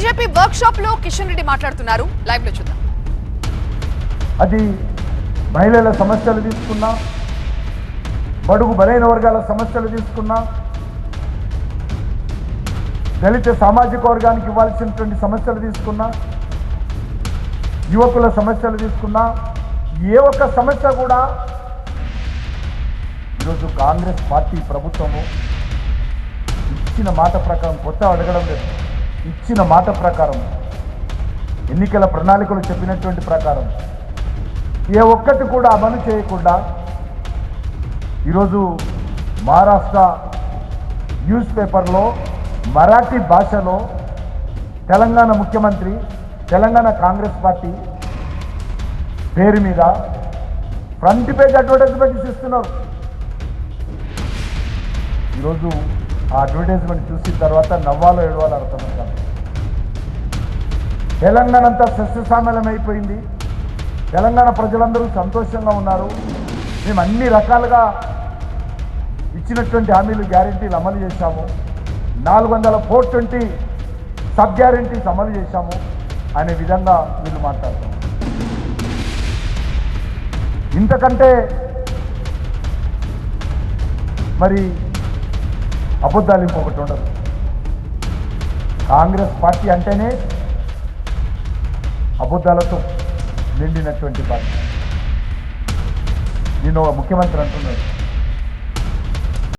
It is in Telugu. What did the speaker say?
బీజేపీ వర్క్ షాప్ లో కిషన్ రెడ్డి మాట్లాడుతున్నారు. లైవ్ లో చూద్దాం. అది మహిళల సమస్యలు తీసుకున్నా, బడుగు బలైన వర్గాల సమస్యలు తీసుకున్నా, దళిత సామాజిక వర్గానికి ఇవ్వాల్సినటువంటి సమస్యలు తీసుకున్నా, యువకుల సమస్యలు తీసుకున్నా, ఏ ఒక్క సమస్య కూడా ఈరోజు కాంగ్రెస్ పార్టీ ప్రభుత్వము ఇచ్చిన మాట ప్రకారం, కొత్త అడగడం లేదు, ఇచ్చిన మాట ప్రకారం, ఎన్నికల ప్రణాళికలు చెప్పినటువంటి ప్రకారం ఏ ఒక్కటి కూడా అమలు చేయకుండా ఈరోజు మహారాష్ట్ర న్యూస్ పేపర్లో మరాఠీ భాషలో తెలంగాణ ముఖ్యమంత్రి, తెలంగాణ కాంగ్రెస్ పార్టీ పేరు మీద ఫ్రంట్ పేజ్ అడ్వర్టైజ్మెంట్స్ ఇస్తున్నారు. ఈరోజు ఆ అడ్వర్టైజ్మెంట్ చూసిన తర్వాత నవ్వాలో ఏడవాలో అర్థమవుతాం. తెలంగాణ అంతా సస్యశ్యామలం అయిపోయింది. తెలంగాణ ప్రజలందరూ సంతోషంగా ఉన్నారు. మేము అన్ని రకాలుగా ఇచ్చినటువంటి హామీలు, గ్యారెంటీలు అమలు చేశాము. 420 సబ్ గ్యారెంటీస్ అమలు చేశాము అనే విధంగా వీళ్ళు మాట్లాడతాం. ఇంతకంటే మరి అబద్ధాలు ఇంకొకటి ఉండదు. కాంగ్రెస్ పార్టీ అంటేనే అబద్ధాలతో నిండినటువంటి పార్టీ. నేను ముఖ్యమంత్రి అంటున్నాడు,